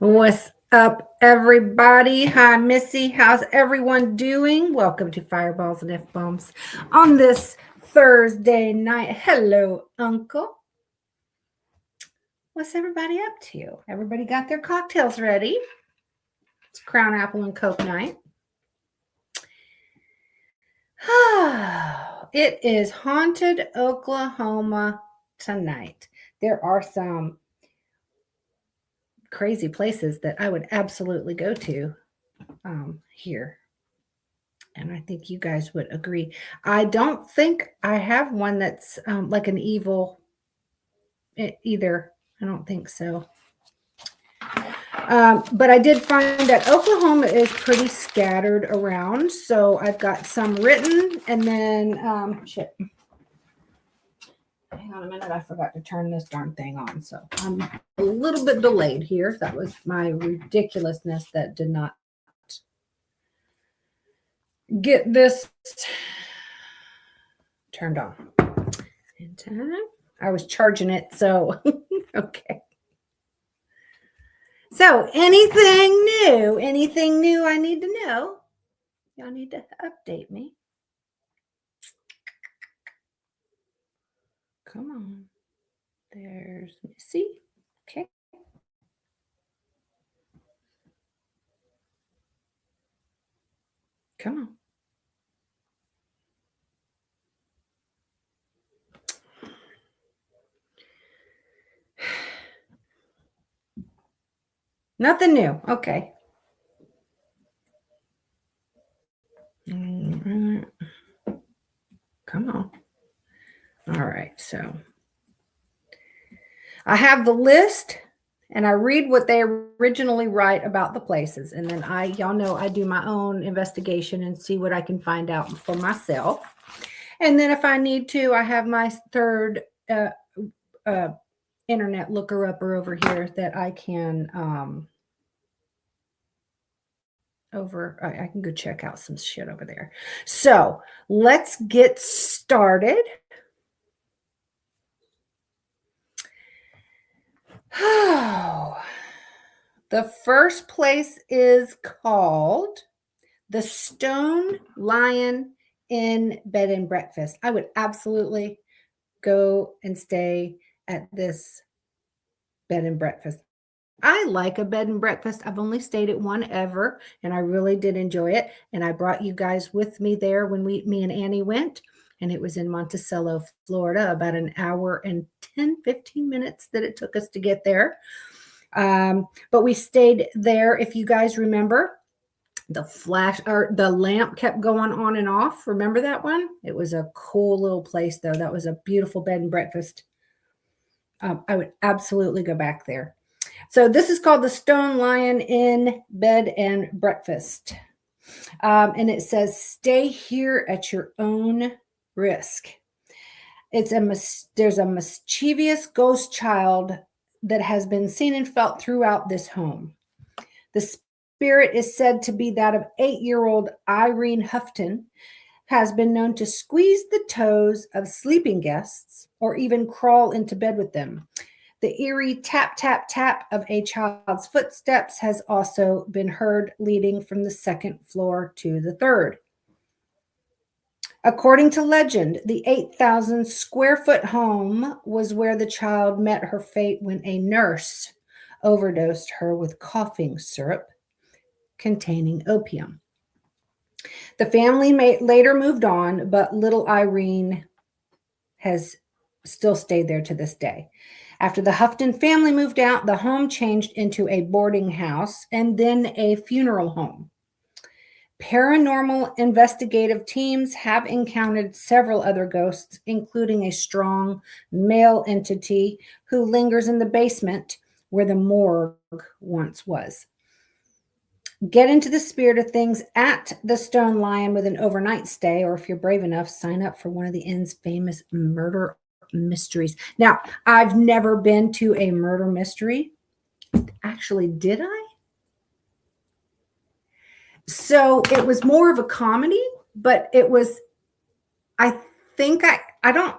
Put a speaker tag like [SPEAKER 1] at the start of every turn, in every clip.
[SPEAKER 1] What's up, everybody? Hi, Missy. How's everyone doing? Welcome to Fireballs and F-Bombs on this Thursday night. Hello, Uncle. What's everybody up to? Everybody got their cocktails ready? It's Crown Apple and Coke night. It is haunted Oklahoma tonight. There are some crazy places that I would absolutely go to here. And I think you guys would agree. I don't think I have one that's like an evil either. I don't think so. But I did find that Oklahoma is pretty scattered around. So I've got some written and then, shit. Hang on a minute. I forgot to turn this darn thing on. So I'm a little bit delayed here. That was my ridiculousness that did not get this turned on in time. I was charging it, so okay. So anything new I need to know, y'all need to update me. Come on. There's Missy. Okay. Come on. Nothing new. Okay. Come on. All right. So I have the list and I read what they originally write about the places. And then y'all know I do my own investigation and see what I can find out for myself. And then if I need to, I have my third internet looker upper over here that I can I can go check out some shit over there. So let's get started. The first place is called the Stone Lion in Bed and Breakfast. I would absolutely go and stay at this bed and breakfast. I like a bed and breakfast. I've only stayed at one ever, and I really did enjoy it. And I brought you guys with me there when me and Annie went, and it was in Monticello, Florida, about an hour and 15 minutes that it took us to get there. But we stayed there. If you guys remember, the flash or the lamp kept going on and off. Remember that one? It was a cool little place, though. That was a beautiful bed and breakfast. I would absolutely go back there. So this is called the Stone Lion in Bed and Breakfast. And it says, stay here at your own risk. There's a mischievous ghost child that has been seen and felt throughout this home. The spirit is said to be that of 8-year-old Irene Houghton, has been known to squeeze the toes of sleeping guests or even crawl into bed with them. The eerie tap, tap, tap of a child's footsteps has also been heard leading from the second floor to the third. According to legend, the 8,000 square foot home was where the child met her fate when a nurse overdosed her with coughing syrup containing opium. The family later moved on, but little Irene has still stayed there to this day. After the Houghton family moved out, the home changed into a boarding house and then a funeral home. Paranormal investigative teams have encountered several other ghosts, including a strong male entity who lingers in the basement where the morgue once was. Get into the spirit of things at the Stone Lion with an overnight stay, or if you're brave enough, sign up for one of the inn's famous murder mysteries. Now, I've never been to a murder mystery. Actually, did I? So it was more of a comedy, but it was, I think I don't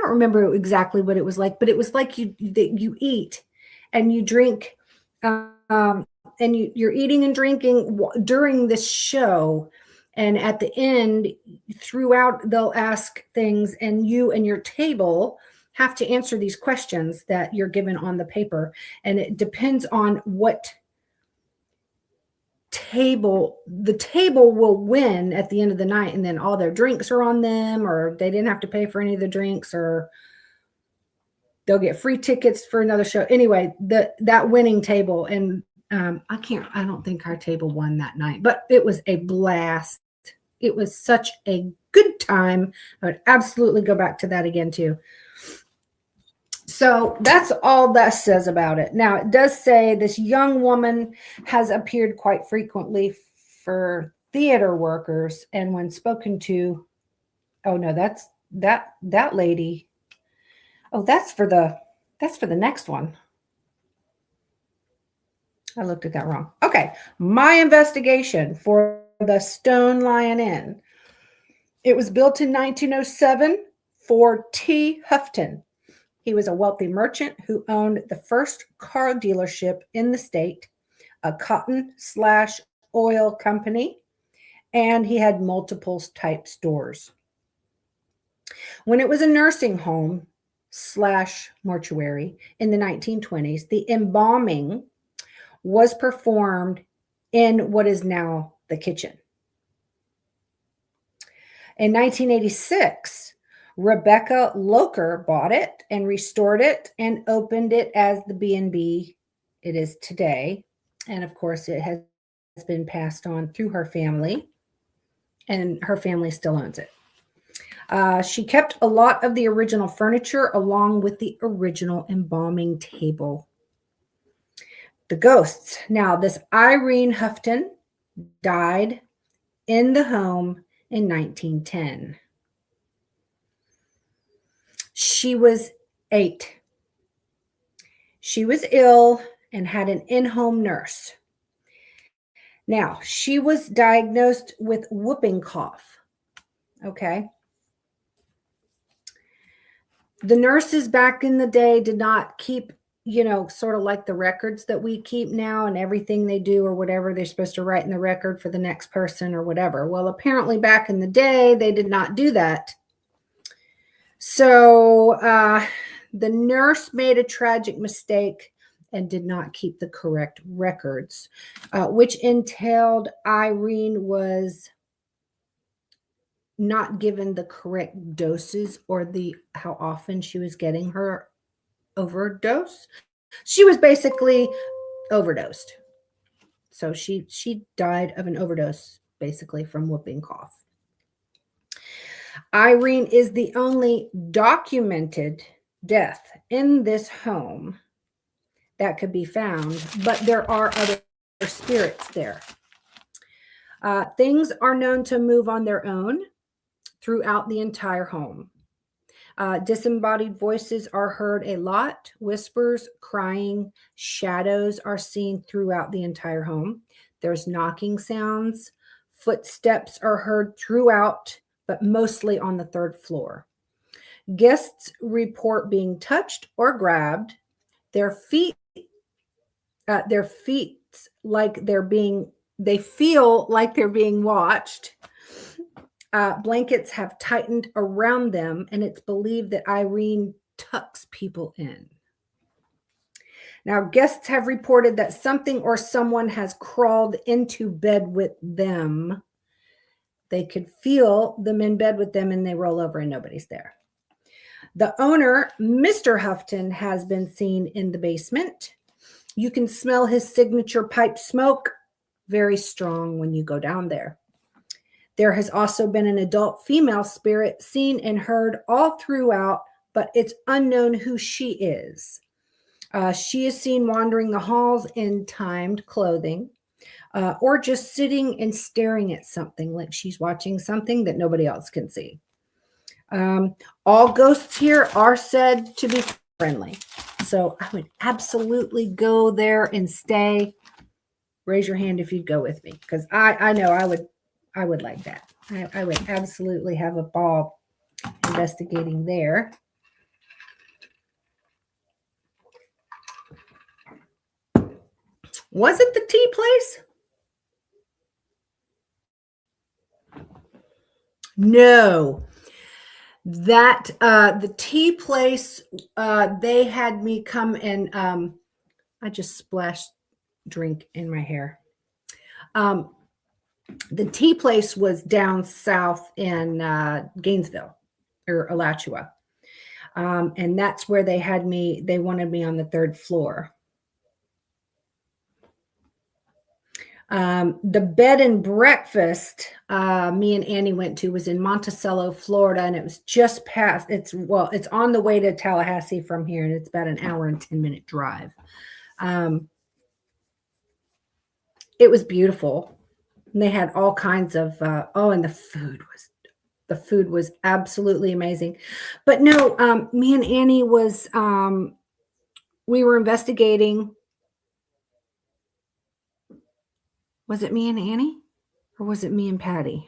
[SPEAKER 1] remember exactly what it was like, but it was like you eat and you drink, and you're eating and drinking during this show. And at the end, throughout, they'll ask things, and you and your table have to answer these questions that you're given on the paper. And it depends on what the table will win at the end of the night, and then all their drinks are on them, or they didn't have to pay for any of the drinks, or they'll get free tickets for another show. Anyway, that winning table, and I don't think our table won that night, but it was a blast. It was such a good time. I would absolutely go back to that again too. So that's all that says about it. Now, it does say this young woman has appeared quite frequently for theater workers, and when spoken to, oh no, that's that lady. Oh, that's for the next one. I looked at that wrong. Okay, my investigation for the Stone Lion Inn. It was built in 1907 for T. Houghton. He was a wealthy merchant who owned the first car dealership in the state, a cotton/oil company, and he had multiple type stores. When it was a nursing home/mortuary in the 1920s, the embalming was performed in what is now the kitchen. In 1986, Rebecca Loker bought it and restored it and opened it as the B&B it is today. And of course, it has been passed on through her family, and her family still owns it. She kept a lot of the original furniture along with the original embalming table. The ghosts. Now, this Irene Houghton died in the home in 1910. She was 8. She was ill and had an in-home nurse. Now, she was diagnosed with whooping cough. Okay. The nurses back in the day did not keep, sort of like the records that we keep now, and everything they do or whatever, they're supposed to write in the record for the next person or whatever. Well, apparently back in the day, they did not do that. So the nurse made a tragic mistake and did not keep the correct records, which entailed Irene was not given the correct doses or how often she was getting her overdose. She was basically overdosed. So she died of an overdose, basically, from whooping cough. Irene is the only documented death in this home that could be found, but there are other spirits there. Things are known to move on their own throughout the entire home. Disembodied voices are heard a lot, whispers, crying, shadows are seen throughout the entire home. There's knocking sounds, footsteps are heard throughout, but mostly on the 3rd floor. Guests report being touched or grabbed. Their feet like they feel like they're being watched. Blankets have tightened around them, and it's believed that Irene tucks people in. Now, guests have reported that something or someone has crawled into bed with them. They could feel them in bed with them, and they roll over and nobody's there. The owner, Mr. Houghton, has been seen in the basement. You can smell his signature pipe smoke, very strong when you go down there. There has also been an adult female spirit seen and heard all throughout, but it's unknown who she is. She is seen wandering the halls in timed clothing, or just sitting and staring at something, like she's watching something that nobody else can see. All ghosts here are said to be friendly. So I would absolutely go there and stay. Raise your hand if you'd go with me, because I know I would like that. I would absolutely have a ball investigating there. Was it the tea place? No. That the tea place, they had me come and I just splashed drink in my hair. The tea place was down south in Gainesville or Alachua. And that's where they wanted me on the third floor. The bed and breakfast me and Annie went to was in Monticello, Florida, and it was just past. It's on the way to Tallahassee from here, and it's about an hour and 10-minute drive. It was beautiful. And they had all kinds of and the food was absolutely amazing. But no, me and Annie we were investigating. Was it me and Annie? Or was it me and Patty?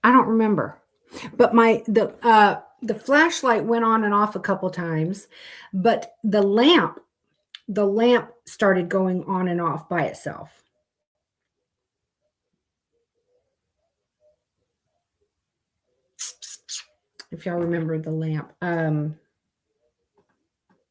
[SPEAKER 1] I don't remember. But the flashlight went on and off a couple times, but the lamp started going on and off by itself. If y'all remember the lamp.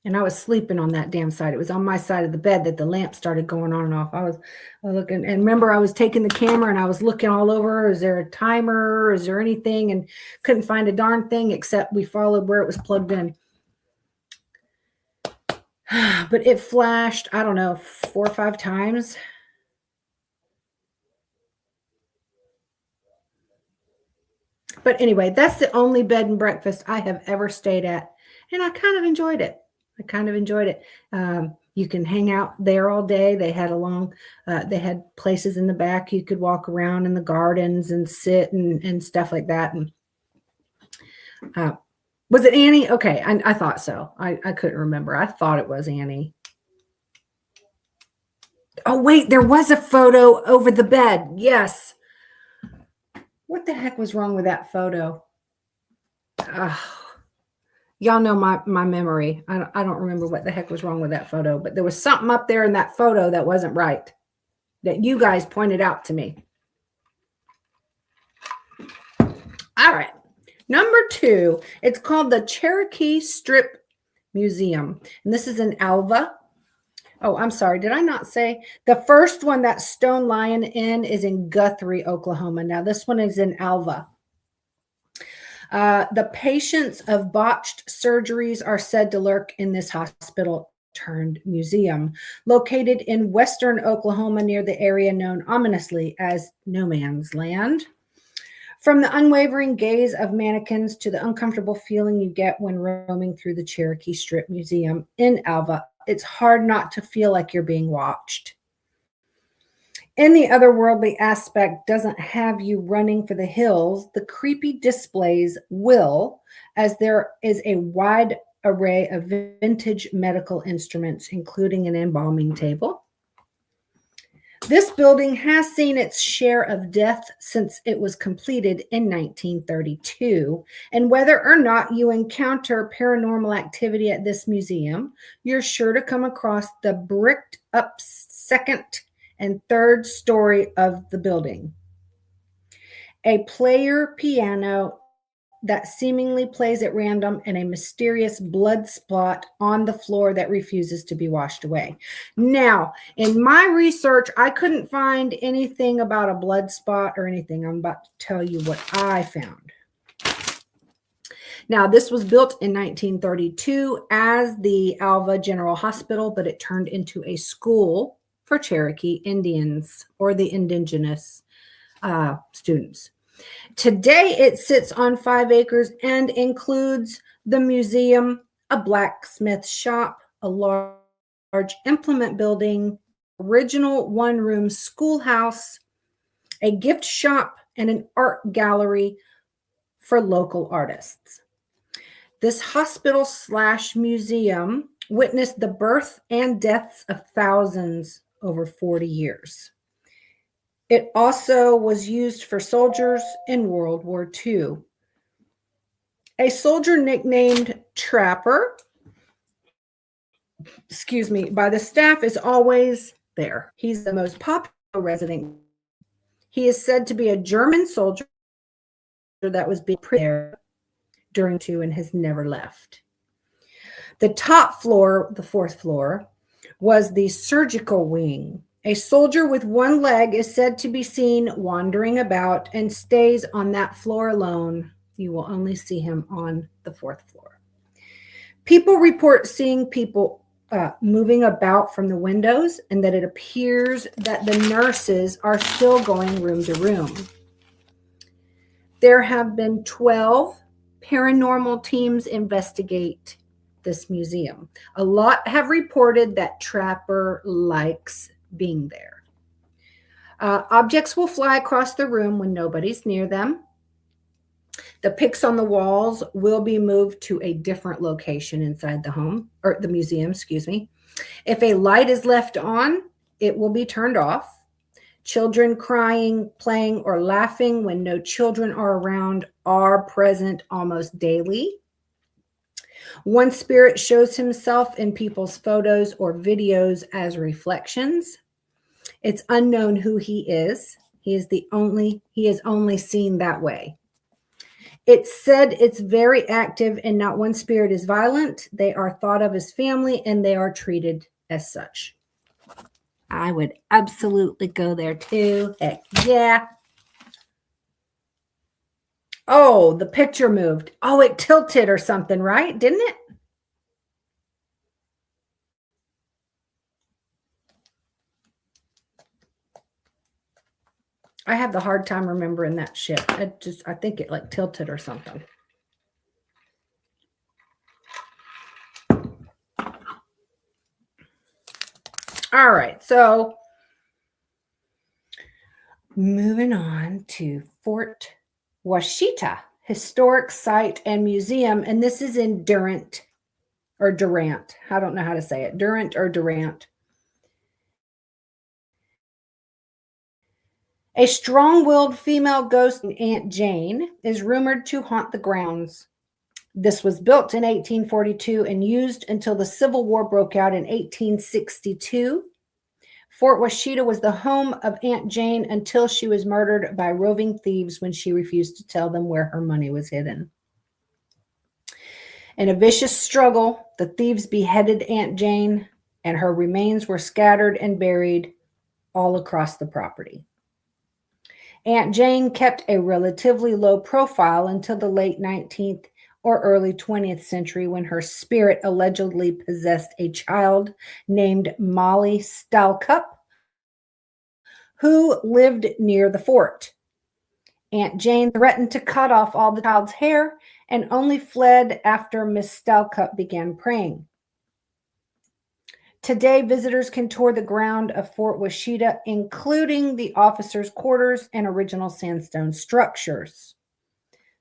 [SPEAKER 1] And I was sleeping on that damn side. It was on my side of the bed that the lamp started going on and off. I was looking, and remember I was taking the camera and I was looking all over. Is there a timer? Is there anything? And couldn't find a darn thing except we followed where it was plugged in. But it flashed, I don't know, 4 or 5 times. But anyway, that's the only bed and breakfast I have ever stayed at. And I kind of enjoyed it. You can hang out there all day. They had places in the back you could walk around in the gardens and sit and stuff like that. And was it Annie? Okay, I thought so. I couldn't remember. I thought it was Annie. Oh wait, there was a photo over the bed. Yes. What the heck was wrong with that photo? Y'all know my memory. I don't remember what the heck was wrong with that photo, but there was something up there in that photo that wasn't right that you guys pointed out to me. All right. Number 2, it's called the Cherokee Strip Museum. And this is in Alva. Oh, I'm sorry. Did I not say the first one, that Stone Lion Inn, is in Guthrie, Oklahoma. Now this one is in Alva. The patients of botched surgeries are said to lurk in this hospital turned museum located in western Oklahoma near the area known ominously as No Man's Land. From the unwavering gaze of mannequins to the uncomfortable feeling you get when roaming through the Cherokee Strip Museum in Alva, it's hard not to feel like you're being watched. And the otherworldly aspect doesn't have you running for the hills. The creepy displays will, as there is a wide array of vintage medical instruments, including an embalming table. This building has seen its share of death since it was completed in 1932. And whether or not you encounter paranormal activity at this museum, you're sure to come across the bricked up second and third story of the building. A player piano that seemingly plays at random and a mysterious blood spot on the floor that refuses to be washed away. Now, in my research, I couldn't find anything about a blood spot or anything. I'm about to tell you what I found. Now, this was built in 1932 as the Alva General Hospital, but it turned into a school for Cherokee Indians or the indigenous students. Today, it sits on 5 acres and includes the museum, a blacksmith shop, a large implement building, original one-room schoolhouse, a gift shop, and an art gallery for local artists. This hospital/museum witnessed the birth and deaths of thousands over 40 years. It also was used for soldiers in World War II. A soldier nicknamed Trapper excuse me, by the staff is always there. He's the most popular resident. He is said to be a German soldier that was being there during two and has never left. The top floor, the fourth floor, was the surgical wing. A soldier with one leg is said to be seen wandering about and stays on that floor alone. You will only see him on the fourth floor. People report seeing people moving about from the windows, and that it appears that the nurses are still going room to room. There have been 12 paranormal teams investigate this museum. A lot have reported that Trapper likes being there. Objects will fly across the room when nobody's near them. The pics on the walls will be moved to a different location inside the home, or the museum, excuse me. If a light is left on, it will be turned off. Children crying, playing, or laughing when no children are around are present almost daily. One spirit shows himself in people's photos or videos as reflections. It's unknown who he is. He is only seen that way. It's said it's very active and not one spirit is violent. They are thought of as family and they are treated as such. I would absolutely go there too. Heck yeah. Oh, the picture moved. Oh, it tilted or something, right? Didn't it? I have the hard time remembering that shit. I think it like tilted or something. All right, so moving on to Fort Washita Historic Site and Museum, and this is in Durant or Durant. I don't know how to say it. Durant or Durant. A strong-willed female ghost, Aunt Jane, is rumored to haunt the grounds. This was built in 1842 and used until the Civil War broke out in 1862. Fort Washita was the home of Aunt Jane until she was murdered by roving thieves when she refused to tell them where her money was hidden. In a vicious struggle, the thieves beheaded Aunt Jane, and her remains were scattered and buried all across the property. Aunt Jane kept a relatively low profile until the late 19th or early 20th century, when her spirit allegedly possessed a child named Molly Stalcup, who lived near the fort. Aunt Jane threatened to cut off all the child's hair and only fled after Miss Stalcup began praying. Today, visitors can tour the ground of Fort Washita, including the officers' quarters and original sandstone structures.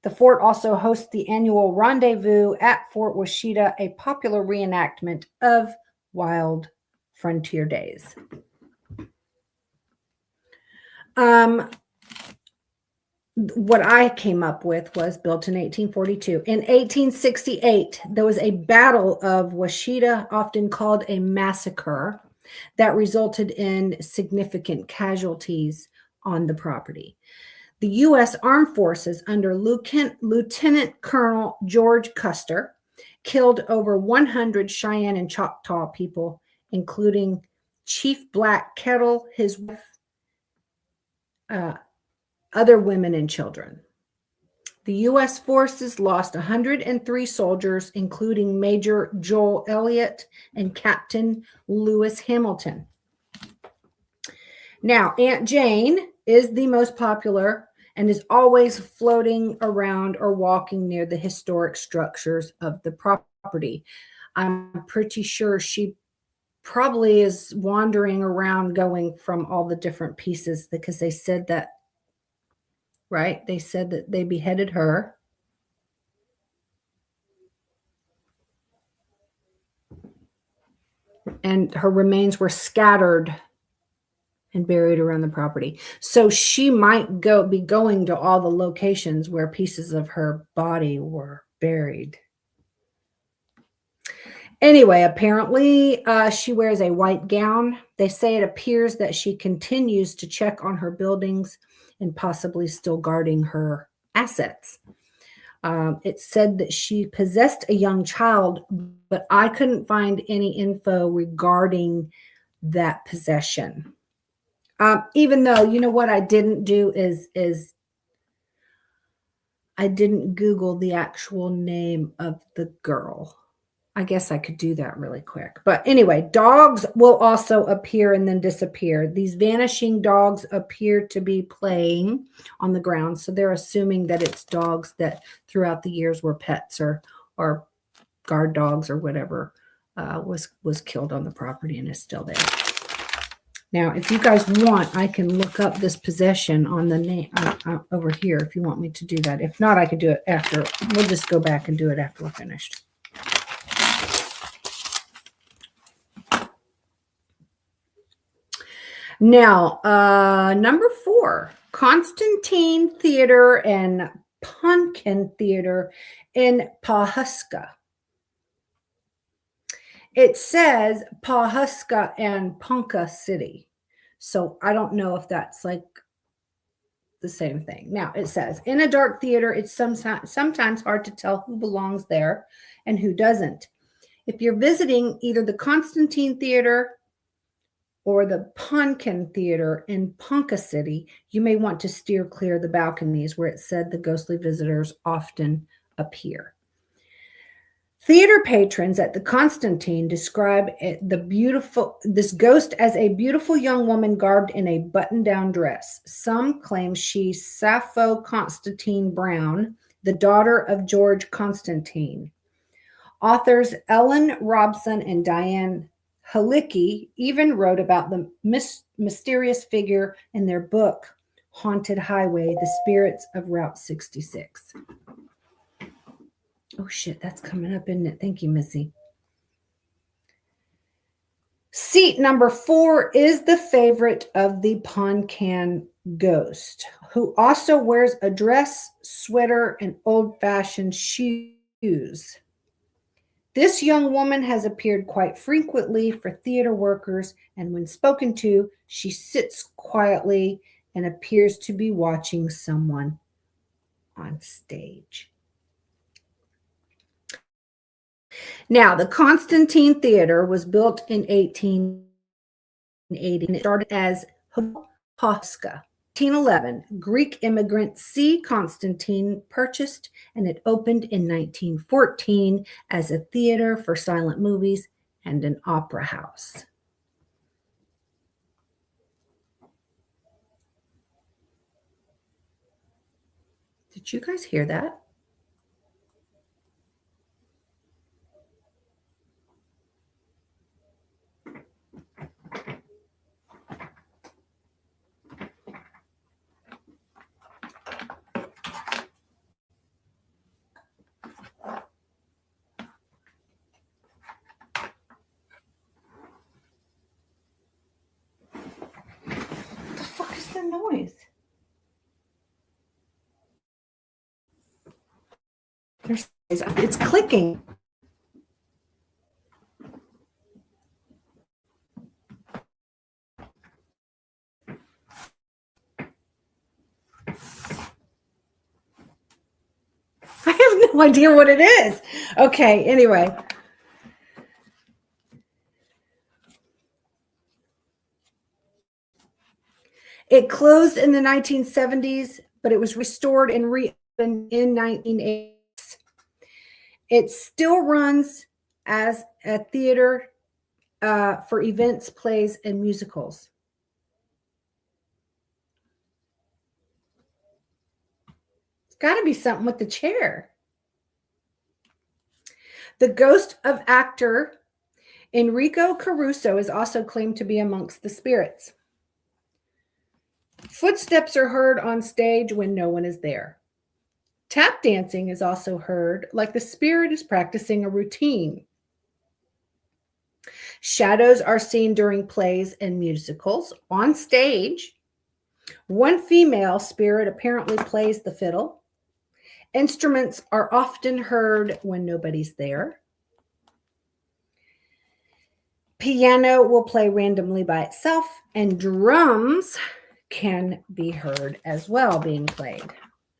[SPEAKER 1] The fort also hosts the annual Rendezvous at Fort Washita, a popular reenactment of wild frontier days. What I came up with was built in 1842. In 1868, there was a battle of Washita, often called a massacre, that resulted in significant casualties on the property. The U.S. Armed Forces under Lieutenant Colonel George Custer killed over 100 Cheyenne and Choctaw people, including Chief Black Kettle, his wife, other women and children. The U.S. forces lost 103 soldiers, including Major Joel Elliott and Captain Lewis Hamilton. Now, Aunt Jane is the most popular and is always floating around or walking near the historic structures of the property. I'm pretty sure she probably is wandering around going from all the different pieces, because they said that, right? They said that they beheaded her. And her remains were scattered and buried around the property. So she might be going to all the locations where pieces of her body were buried. Anyway, apparently she wears a white gown. They say it appears that she continues to check on her buildings and possibly still guarding her assets. It said that she possessed a young child, but I couldn't find any info regarding that possession. Even though, you know what I didn't do is I didn't Google the actual name of the girl. I guess I could do that really quick. But anyway, dogs will also appear and then disappear. These vanishing dogs appear to be playing on the ground. So they're assuming that it's dogs that throughout the years were pets or guard dogs or whatever was killed on the property and is still there. Now, if you guys want, I can look up this possession on the name over here if you want me to do that. If not, I could do it after. We'll just go back and do it after we're finished. Now, number 4, Constantine Theater and Pumpkin Theater in Pawhuska. It says Pawhuska and Ponca City. So I don't know if that's like the same thing. Now it says, in a dark theater, it's sometimes hard to tell who belongs there and who doesn't. If you're visiting either the Constantine Theater or the Pumpkin Theater in Ponca City, you may want to steer clear of the balconies where it said the ghostly visitors often appear. Theater patrons at the Constantine describe this ghost as a beautiful young woman garbed in a button-down dress. Some claim she's Sappho Constantine Brown, the daughter of George Constantine. Authors Ellen Robson and Diane Halicki even wrote about the mysterious figure in their book, Haunted Highway, The Spirits of Route 66. Oh, shit, that's coming up, isn't it? Thank you, Missy. Seat number 4 is the favorite of the Poncan ghost, who also wears a dress, sweater, and old-fashioned shoes. This young woman has appeared quite frequently for theater workers, and when spoken to, she sits quietly and appears to be watching someone on stage. Now, the Constantine Theater was built in 1880, and it started as Pawhuska. 1811, Greek immigrant C. Constantine purchased, and it opened in 1914 as a theater for silent movies and an opera house. Did you guys hear that? Noise. It's clicking. I have no idea what it is. Okay, anyway. It closed in the 1970s, but it was restored and reopened in 1980s. It still runs as a theater for events, plays, and musicals. It's got to be something with the chair. The ghost of actor Enrico Caruso is also claimed to be amongst the spirits. Footsteps are heard on stage when no one is there. Tap dancing is also heard, like the spirit is practicing a routine. Shadows are seen during plays and musicals. On stage, one female spirit apparently plays the fiddle. Instruments are often heard when nobody's there. Piano will play randomly by itself, and drums can be heard as well being played.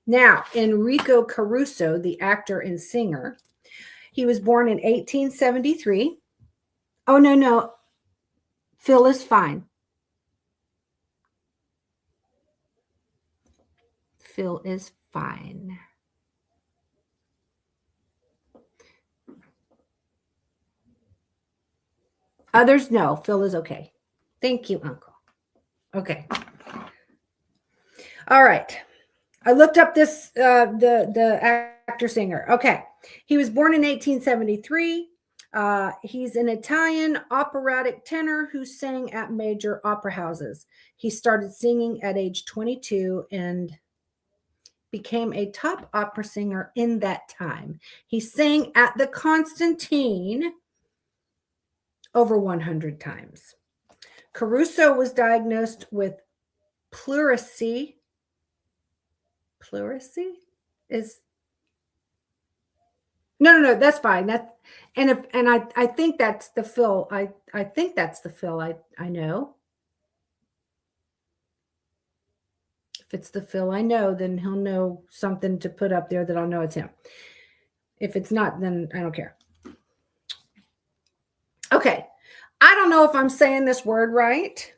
[SPEAKER 1] Now, Enrico Caruso, the actor and singer, he was born in 1873. Oh, no. Phil is fine. Phil is fine. Others, no. Phil is okay. Thank you, Uncle. Okay. All right. I looked up this, the actor singer. Okay. He was born in 1873. He's an Italian operatic tenor who sang at major opera houses. He started singing at age 22 and became a top opera singer in that time. He sang at the Constantine over 100 times. Caruso was diagnosed with pleurisy. Pleurisy is no, that's fine. I think that's the Phil. I think that's the Phil I know. If it's the Phil I know, then he'll know something to put up there that I'll know it's him. If it's not, then I don't care. Okay. I don't know if I'm saying this word right.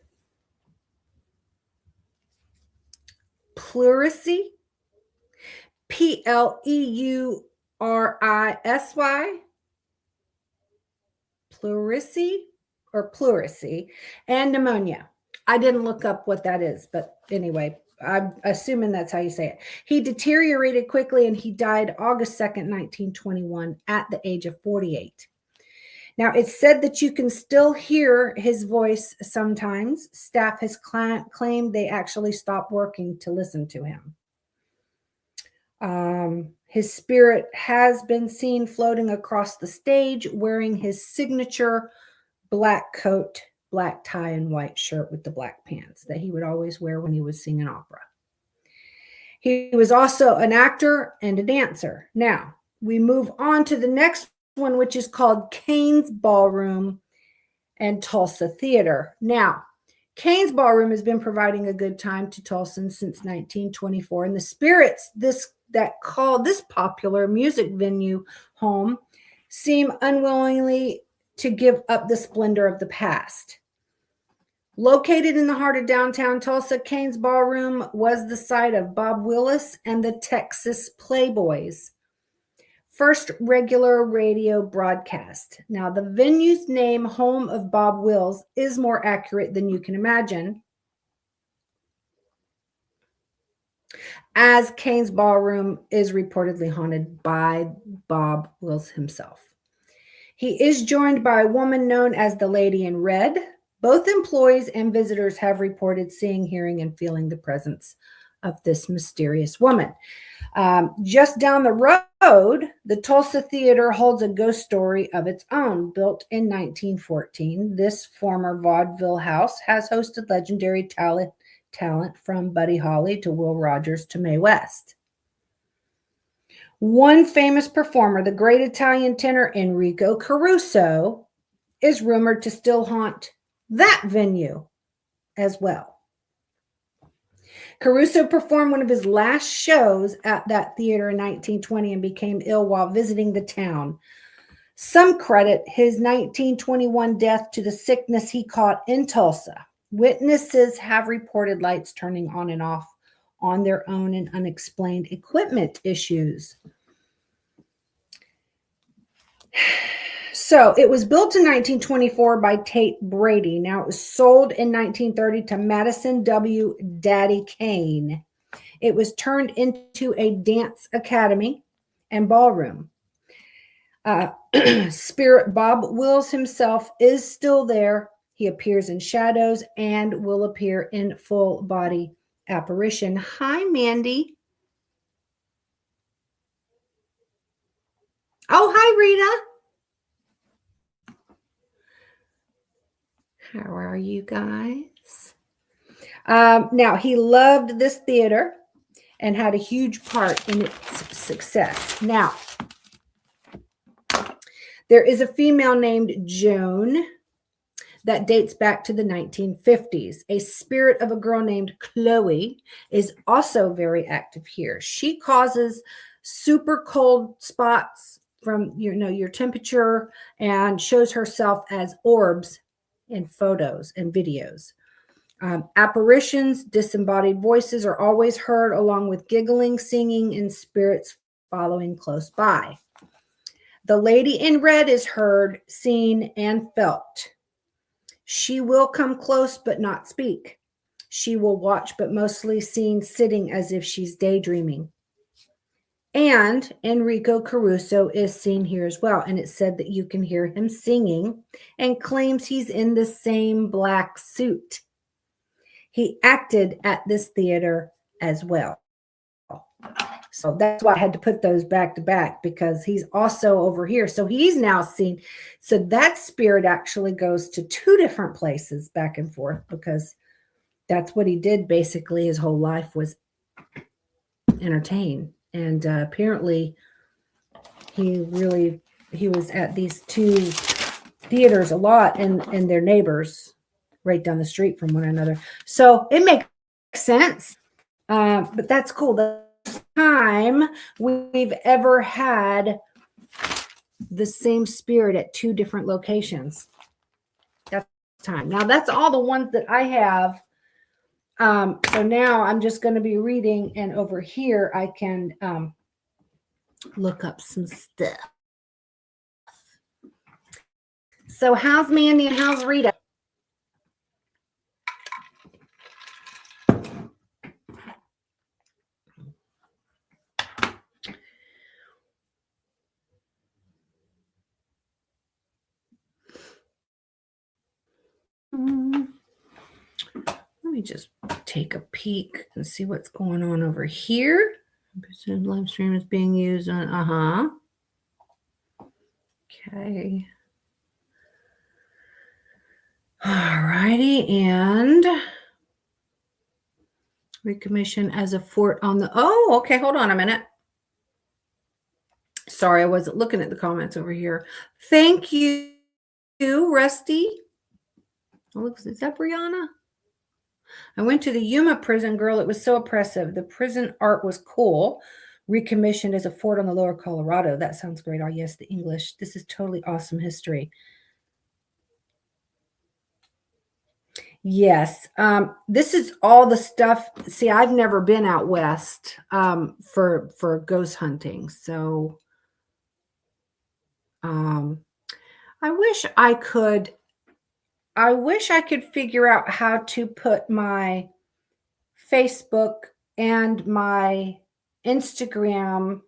[SPEAKER 1] Pleurisy. Pleurisy. Pleurisy or pleurisy and pneumonia. I didn't look up what that is, but anyway, I'm assuming that's how you say it. He deteriorated quickly and he died August 2nd, 1921 at the age of 48. Now, it's said that you can still hear his voice sometimes. Staff has claimed they actually stopped working to listen to him. His spirit has been seen floating across the stage wearing his signature black coat, black tie, and white shirt with the black pants that he would always wear when he was singing opera. He was also an actor and a dancer. Now, we move on to the next one, which is called Kane's Ballroom and Tulsa Theater. Now, Kane's Ballroom has been providing a good time to Tulsans since 1924, and the spirits that call this popular music venue home seem unwillingly to give up the splendor of the past. Located in the heart of downtown Tulsa, Kane's Ballroom was the site of Bob Willis and the Texas Playboys' first regular radio broadcast. Now, the venue's name, Home of Bob Wills, is more accurate than you can imagine, as Kane's Ballroom is reportedly haunted by Bob Wills himself. He is joined by a woman known as the Lady in Red. Both employees and visitors have reported seeing, hearing, and feeling the presence of this mysterious woman. Just down the road, the Tulsa Theater holds a ghost story of its own. Built in 1914, this former vaudeville house has hosted legendary talent from Buddy Holly to Will Rogers to Mae West. One famous performer, the great Italian tenor Enrico Caruso, is rumored to still haunt that venue as well. Caruso performed one of his last shows at that theater in 1920 and became ill while visiting the town. Some credit his 1921 death to the sickness he caught in Tulsa. Witnesses have reported lights turning on and off on their own and unexplained equipment issues. So it was built in 1924 by Tate Brady. Now it was sold in 1930 to Madison W. Daddy Kane. It was turned into a dance academy and ballroom. Spirit Bob Wills himself is still there. He appears in shadows and will appear in full body apparition. Hi, Mandy. Oh, hi, Rita. How are you guys? Now, he loved this theater and had a huge part in its success. Now, there is a female named Joan that dates back to the 1950s. A spirit of a girl named Chloe is also very active here. She causes super cold spots from your temperature and shows herself as orbs in photos and videos. Apparitions, disembodied voices are always heard, along with giggling, singing, and spirits following close by. The lady in red is heard, seen, and felt. She will come close but not speak. She will watch but mostly seen sitting as if she's daydreaming. And Enrico Caruso is seen here as well. And it's said that you can hear him singing and claims he's in the same black suit. He acted at this theater as well. So that's why I had to put those back to back, because he's also over here. So he's now seen. So that spirit actually goes to two different places back and forth, because that's what he did basically his whole life, was entertain. And apparently he was at these two theaters a lot, and they're neighbors right down the street from one another. So it makes sense. But that's cool. The time we've ever had the same spirit at two different locations. That's time. Now that's all the ones that I have. So now I'm just going to be reading, and over here I can look up some stuff. So how's Mandy and how's Rita? Let me just take a peek and see what's going on over here. Live stream is being used on, okay. All righty, and recommission as a fort on the, okay, hold on a minute. Sorry, I wasn't looking at the comments over here. Thank you, Rusty. Is that Brianna? I went to the Yuma prison, girl. It was so oppressive. The prison art was cool. Recommissioned as a fort on the lower Colorado. That sounds great. Oh, yes, the English. This is totally awesome history. Yes. This is all the stuff. See, I've never been out west for ghost hunting. So I wish I could figure out how to put my Facebook and my Instagram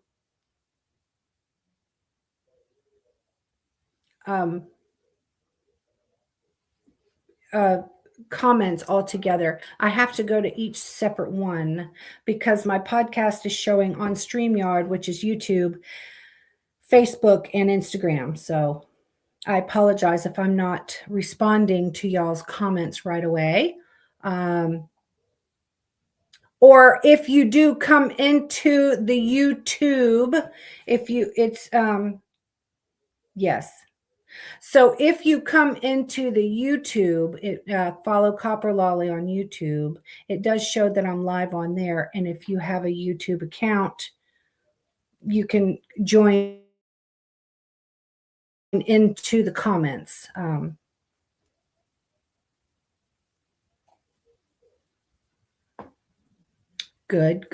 [SPEAKER 1] comments all together. I have to go to each separate one, because my podcast is showing on StreamYard, which is YouTube, Facebook, and Instagram. So I apologize if I'm not responding to y'all's comments right away. Or if you do come into the YouTube, yes. So if you come into the YouTube, follow Copper Lolly on YouTube. It does show that I'm live on there. And if you have a YouTube account, you can join into the comments. Good.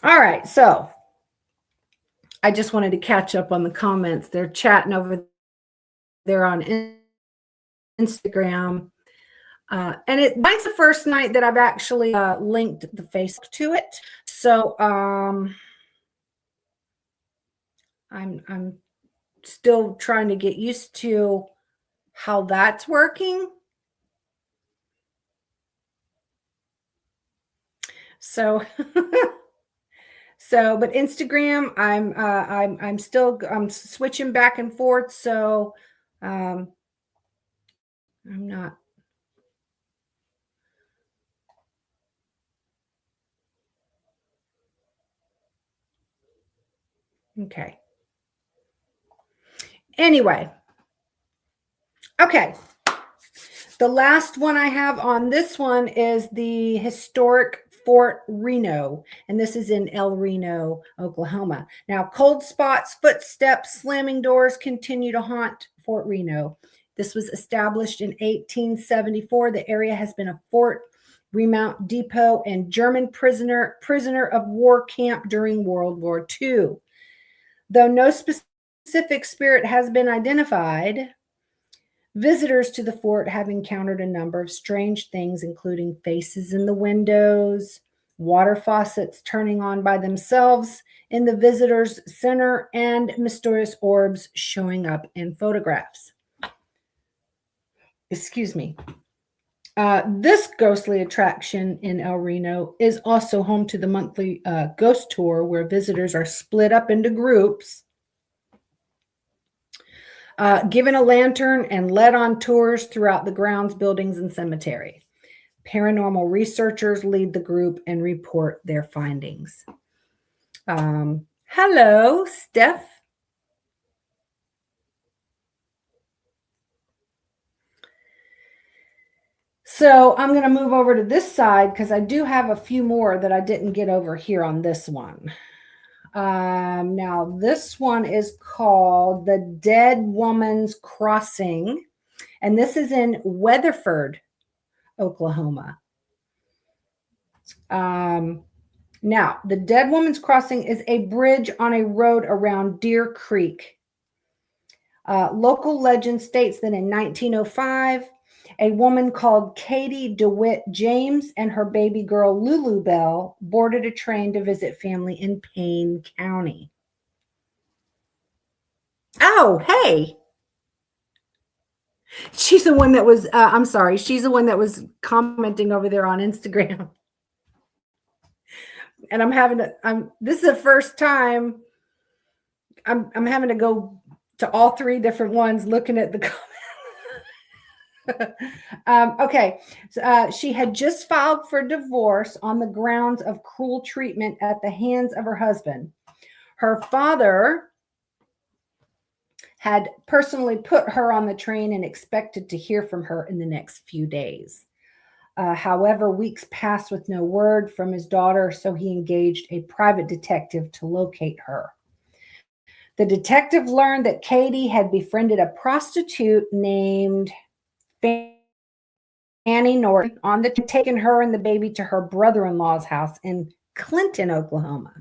[SPEAKER 1] All right. So I just wanted to catch up on the comments. They're chatting over there on Instagram. And mine's the first night that I've actually linked the Facebook to it. So I'm still trying to get used to how that's working. So but Instagram, I'm still switching back and forth. So I'm not. Okay. Anyway, Okay. The last one I have on this one is the historic Fort Reno, and this is in El Reno, Oklahoma. Now, cold spots, footsteps, slamming doors continue to haunt Fort Reno. This was established in 1874. The area has been a fort, remount depot, and German prisoner of war camp during World War II. Though no specific spirit has been identified, visitors to the fort have encountered a number of strange things, including faces in the windows, water faucets turning on by themselves in the visitors' center, and mysterious orbs showing up in photographs. Excuse me. This ghostly attraction in El Reno is also home to the monthly ghost tour, where visitors are split up into groups, given a lantern, and led on tours throughout the grounds, buildings, and cemetery. Paranormal researchers lead the group and report their findings. Hello, Steph. So I'm going to move over to this side because I do have a few more that I didn't get over here on this one. Now, this one is called The Dead Woman's Crossing, and this is in Weatherford, Oklahoma. Now, the Dead Woman's Crossing is a bridge on a road around Deer Creek. Local legend states that in 1905, a woman called Katie DeWitt James and her baby girl Lulu Bell boarded a train to visit family in Payne County. Oh, hey. She's the one that was, I'm sorry, she's the one that was commenting over there on Instagram. And this is the first time I'm having to go to all three different ones looking at the comments. Okay. She had just filed for divorce on the grounds of cruel treatment at the hands of her husband. Her father had personally put her on the train and expected to hear from her in the next few days. However, weeks passed with no word from his daughter, so he engaged a private detective to locate her. The detective learned that Katie had befriended a prostitute named Fanny Norton on the taken her and the baby to her brother-in-law's house in Clinton, Oklahoma.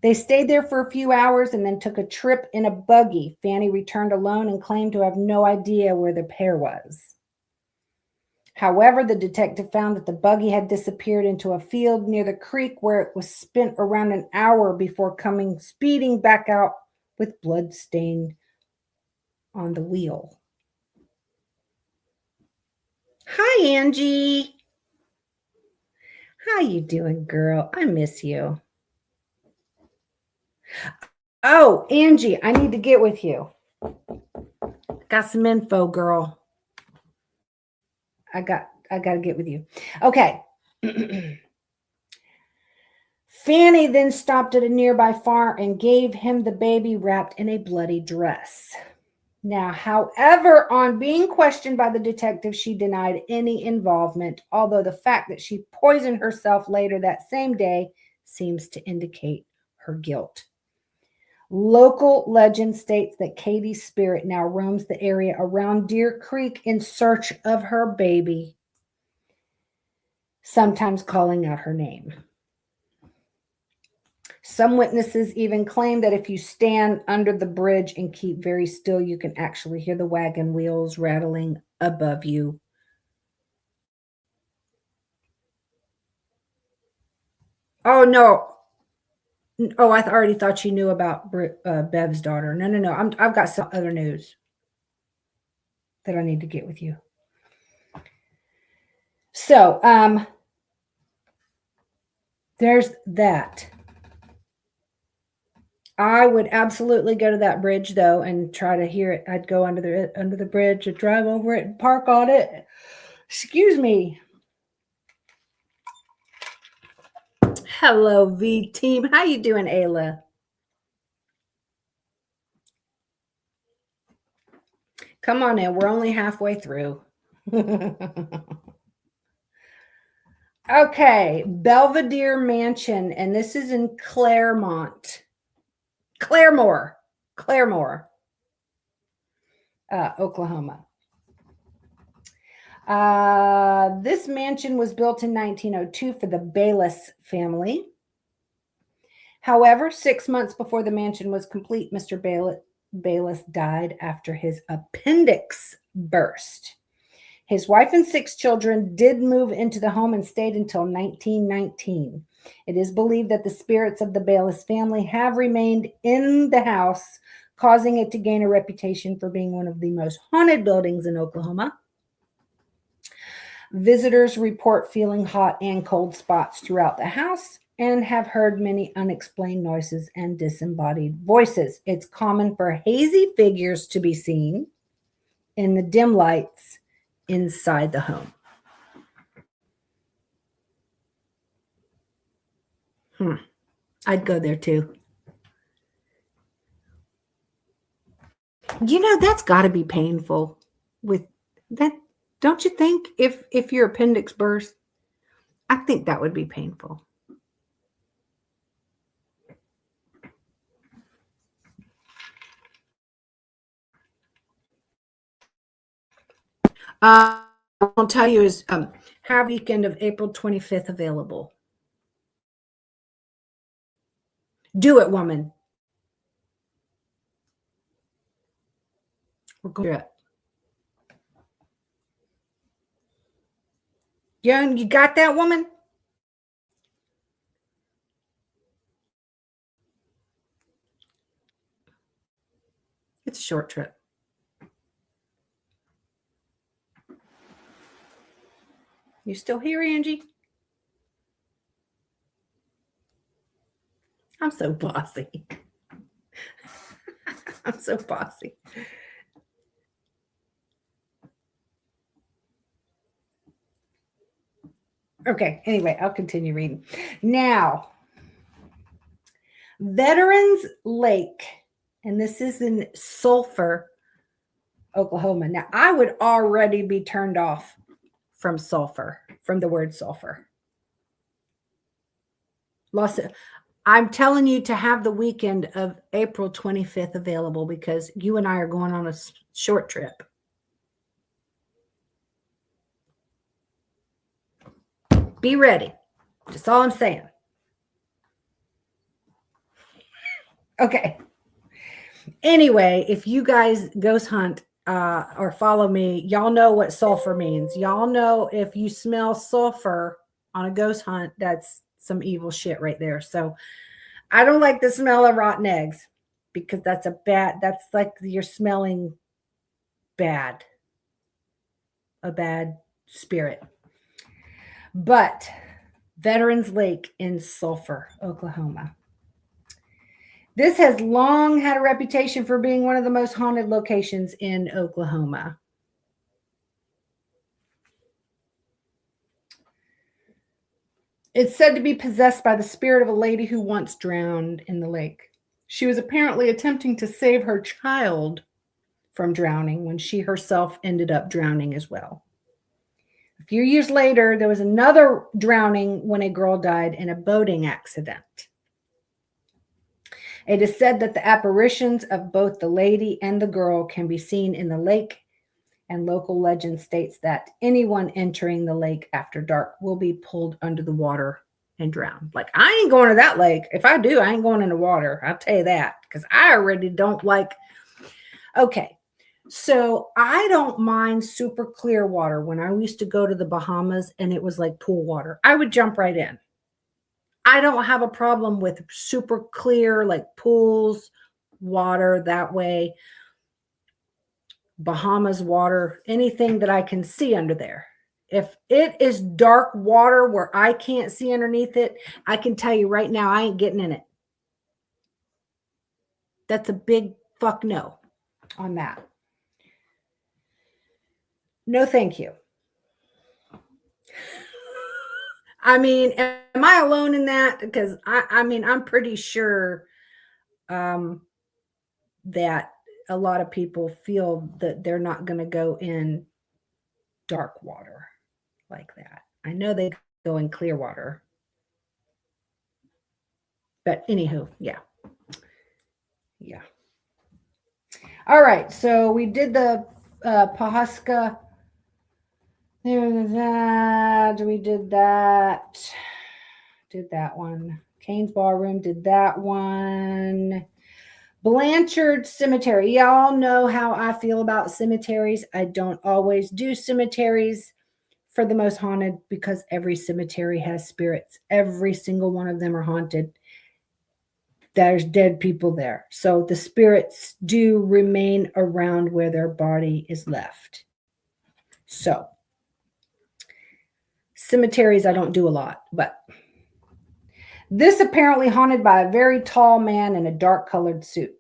[SPEAKER 1] They stayed there for a few hours and then took a trip in a buggy. Fanny returned alone and claimed to have no idea where the pair was. However, the detective found that the buggy had disappeared into a field near the creek, where it was spent around an hour before coming speeding back out with blood stain on the wheel. Hi, Angie. How you doing, girl? I miss you. Oh, Angie, I need to get with you. Got some info, girl. I got to get with you. Okay. Fanny then stopped at a nearby farm and gave him the baby wrapped in a bloody dress. Now, however, on being questioned by the detective, she denied any involvement, although the fact that she poisoned herself later that same day seems to indicate her guilt. Local legend states that Katie's spirit now roams the area around Deer Creek in search of her baby, sometimes calling out her name. Some witnesses even claim that if you stand under the bridge and keep very still, you can actually hear the wagon wheels rattling above you. Oh, no. Oh, I already thought you knew about Bev's daughter. No. I've got some other news that I need to get with you. So, there's that. I would absolutely go to that bridge though and try to hear it. I'd go under the bridge and drive over it and park on it. Excuse me. Hello, V team. How you doing, Ayla? Come on in. We're only halfway through. Okay, Belvedere Mansion, and this is in Claremore, Oklahoma. This mansion was built in 1902 for the Bayless family. However, 6 months before the mansion was complete, Mr. Bayless died after his appendix burst. His wife and 6 children did move into the home and stayed until 1919. It is believed that the spirits of the Bayless family have remained in the house, causing it to gain a reputation for being one of the most haunted buildings in Oklahoma. Visitors report feeling hot and cold spots throughout the house and have heard many unexplained noises and disembodied voices. It's common for hazy figures to be seen in the dim lights inside the home. I'd go there too. You know, that's got to be painful with that. Don't you think if your appendix burst? I think that would be painful. I'll tell you is have weekend of April 25th available. Do it, woman. We're going to it. Yeah, you got that, woman? It's a short trip. You still here, Angie? I'm so bossy. I'm so bossy. Okay, anyway, I'll continue reading. Now, Veterans Lake, and this is in Sulphur, Oklahoma. Now, I would already be turned off from the word sulfur. I'm telling you to have the weekend of April 25th available because you and I are going on a short trip. Be ready. That's all I'm saying. Okay. Anyway, if you guys ghost hunt or follow me, y'all know what sulfur means. Y'all know if you smell sulfur on a ghost hunt, that's some evil shit right there. So I don't like the smell of rotten eggs because that's like you're smelling bad, a bad spirit. But Veterans Lake in Sulphur, Oklahoma. This has long had a reputation for being one of the most haunted locations in Oklahoma. It's said to be possessed by the spirit of a lady who once drowned in the lake. She was apparently attempting to save her child from drowning when she herself ended up drowning as well. A few years later, there was another drowning when a girl died in a boating accident. It is said that the apparitions of both the lady and the girl can be seen in the lake, and local legend states that anyone entering the lake after dark will be pulled under the water and drowned. Like, I ain't going to that lake. If I do, I ain't going in the water. I'll tell you that because I already don't like. Okay. So I don't mind super clear water. When I used to go to the Bahamas and it was like pool water, I would jump right in. I don't have a problem with super clear, like pools, water that way. Bahamas water, anything that I can see under there. If it is dark water where I can't see underneath it, I can tell you right now, I ain't getting in it. That's a big fuck no on that. No, thank you. I mean, am I alone in that? Because I'm pretty sure that a lot of people feel that they're not going to go in dark water like that. I know they go in clear water. But anywho, yeah. Yeah. All right. So we did the Pahaska. There's that. We did that. Did that one. Kane's Ballroom did that one. Blanchard Cemetery. Y'all know how I feel about cemeteries. I don't always do cemeteries for the most haunted because every cemetery has spirits. Every single one of them are haunted. There's dead people there. So the spirits do remain around where their body is left. So cemeteries, I don't do a lot, but this apparently haunted by a very tall man in a dark colored suit.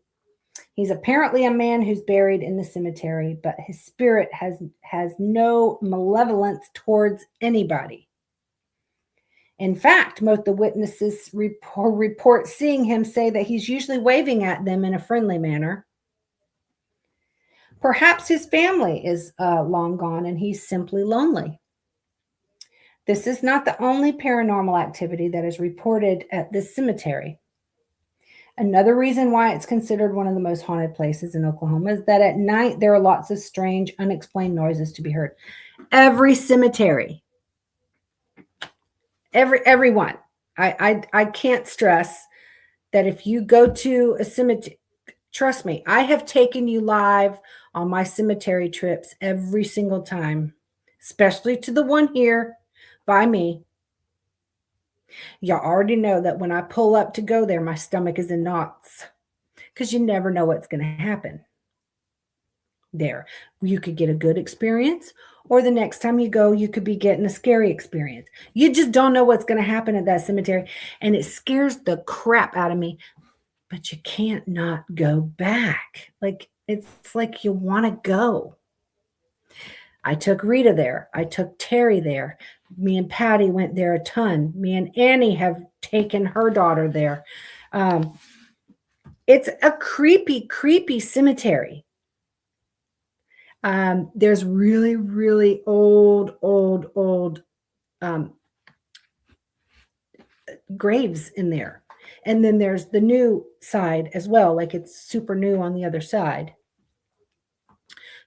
[SPEAKER 1] He's apparently a man who's buried in the cemetery, but his spirit has no malevolence towards anybody. In fact, most of the witnesses report seeing him say that he's usually waving at them in a friendly manner. Perhaps his family is long gone and he's simply lonely. This is not the only paranormal activity that is reported at this cemetery. Another reason why it's considered one of the most haunted places in Oklahoma is that at night there are lots of strange, unexplained noises to be heard. Every cemetery, everyone. I can't stress that if you go to a cemetery, trust me, I have taken you live on my cemetery trips every single time, especially to the one here by me. Y'all already know that when I pull up to go there, my stomach is in knots because you never know what's going to happen there. You could get a good experience, or the next time you go, you could be getting a scary experience. You just don't know what's going to happen at that cemetery, and it scares the crap out of me, but you can't not go back. Like, it's like you want to go. I took Rita there. I took Terry there. Me and Patty went there a ton. Me and Annie have taken her daughter there. It's a creepy, creepy cemetery. There's really, really old graves in there. And then there's the new side as well. Like, it's super new on the other side.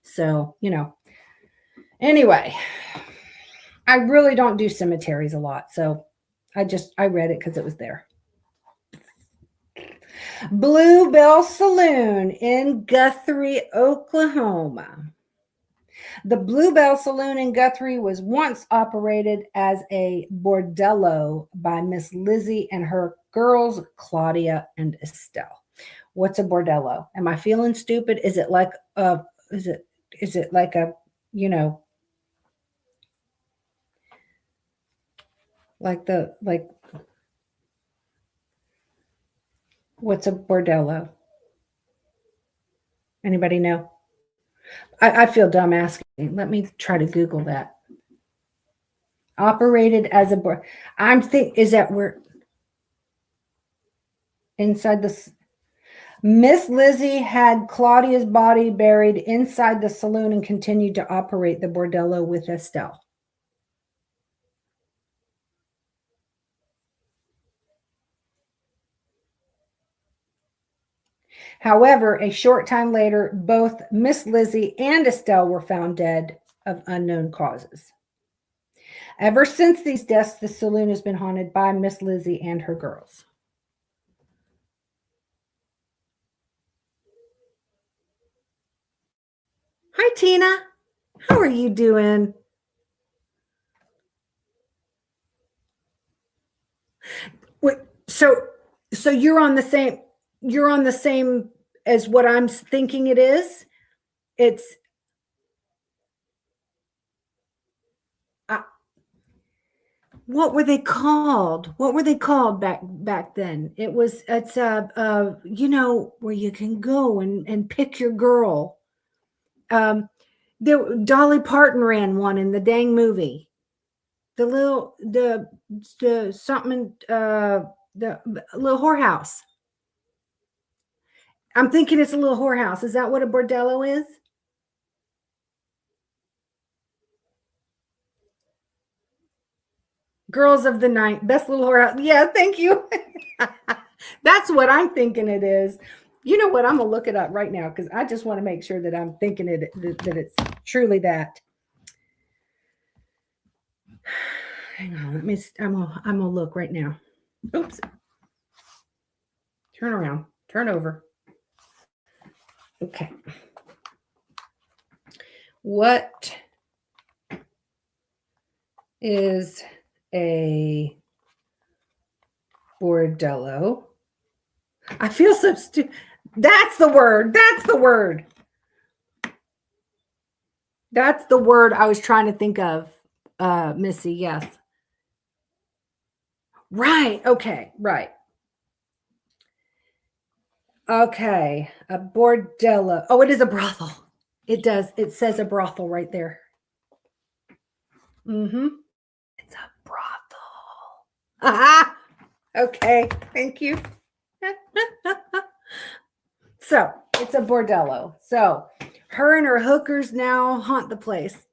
[SPEAKER 1] So, anyway, I really don't do cemeteries a lot. So I read it because it was there. Bluebell Saloon in Guthrie, Oklahoma. The Bluebell Saloon in Guthrie was once operated as a bordello by Miss Lizzie and her girls, Claudia and Estelle. What's a bordello? Am I feeling stupid? Is it like is it like a, what's a bordello? Anybody know? I feel dumb asking. Let me try to Google that. Operated as a is that where inside the Miss Lizzie had Claudia's body buried inside the saloon and continued to operate the bordello with Estelle. However, a short time later, both Miss Lizzie and Estelle were found dead of unknown causes. Ever since these deaths, the saloon has been haunted by Miss Lizzie and her girls. Hi, Tina. How are you doing? Wait, so you're on the same as what I'm thinking it is? It's what were they called? What were they called back then? It's where you can go and pick your girl. Dolly Parton ran one in the dang movie. The little the something the little whorehouse. I'm thinking it's a little whorehouse. Is that what a bordello is? Girls of the Night, best little whorehouse. Yeah, thank you. That's what I'm thinking it is. You know what? I'm gonna look it up right now because I just want to make sure that I'm thinking that it's truly that. Hang on, let me. I'm gonna look right now. Oops. Turn around. Turn over. Okay. What is a bordello? I feel so stupid. That's the word. That's the word. That's the word I was trying to think of, Missy. Yes. Right. Okay. Right. Okay. A bordello. Oh, it is a brothel. It does. It says a brothel right there. Mm-hmm. It's a brothel. Ah. Okay. Thank you. So it's a bordello. So her and her hookers now haunt the place.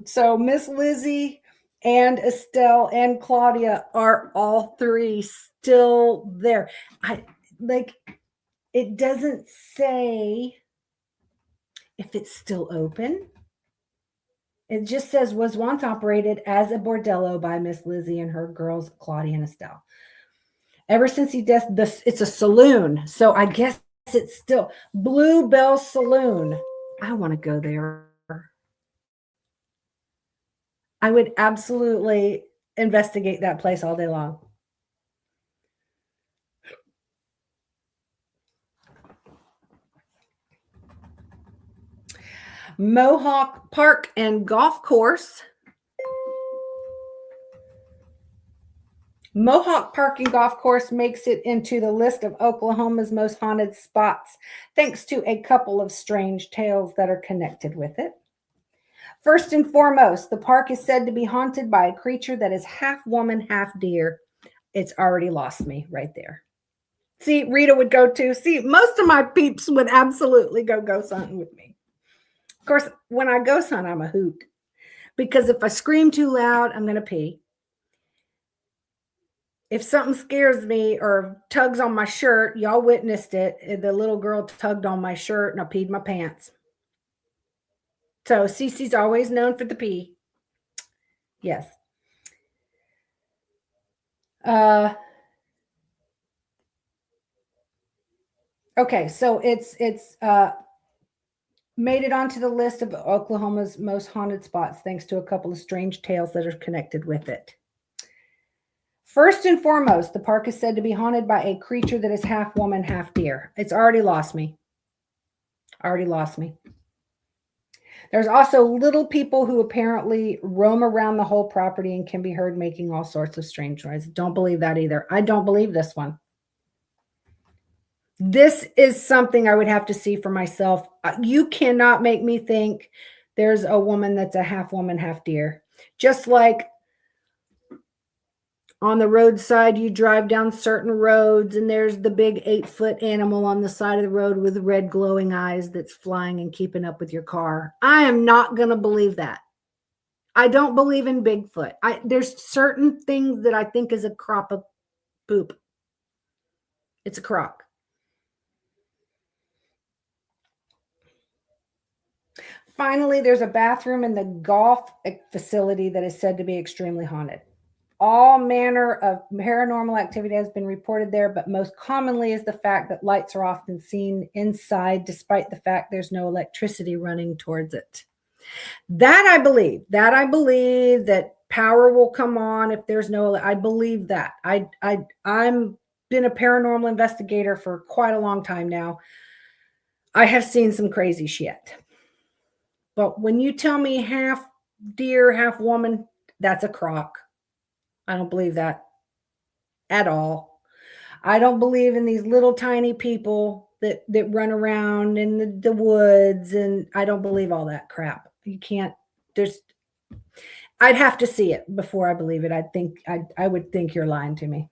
[SPEAKER 1] So Miss Lizzie and Estelle and Claudia are all three still there. I like it doesn't say if it's still open. It just says was once operated as a bordello by Miss Lizzie and her girls, Claudia and Estelle. Ever since he death, it's a saloon. So I guess it's still Bluebell Saloon. I want to go there. I would absolutely investigate that place all day long. Mohawk Park and Golf Course. Mohawk Park and Golf Course makes it into the list of Oklahoma's most haunted spots, thanks to a couple of strange tales that are connected with it. First and foremost, the park is said to be haunted by a creature that is half woman, half deer. It's already lost me right there. See, Rita would go too. See, most of my peeps would absolutely go ghost hunting with me. Of course, when I ghost hunt, I'm a hoot because if I scream too loud, I'm going to pee. If something scares me or tugs on my shirt, y'all witnessed it. The little girl tugged on my shirt and I peed my pants. So Cece's always known for the pee. Yes. Okay, so it's made it onto the list of Oklahoma's most haunted spots thanks to a couple of strange tales that are connected with it. First and foremost, the park is said to be haunted by a creature that is half woman, half deer. It's already lost me. Already lost me. There's also little people who apparently roam around the whole property and can be heard making all sorts of strange noises. Don't believe that either. I don't believe this one. This is something I would have to see for myself. You cannot make me think there's a woman that's a half woman, half deer. Just like on the roadside, you drive down certain roads and there's the big 8-foot animal on the side of the road with red glowing eyes that's flying and keeping up with your car. I am not going to believe that. I don't believe in Bigfoot. There's certain things that I think is a crop of poop. It's a crock. Finally, there's a bathroom in the golf facility that is said to be extremely haunted. All manner of paranormal activity has been reported there, but most commonly is the fact that lights are often seen inside, despite the fact there's no electricity running towards it. That I believe. That power will come on if there's no. I believe that. I'm been a paranormal investigator for quite a long time now. I have seen some crazy shit. But when you tell me half deer, half woman, that's a crock. I don't believe that at all. I don't believe in these little tiny people that run around in the woods, and I don't believe all that crap. You can't. I'd have to see it before I believe it. I would think you're lying to me.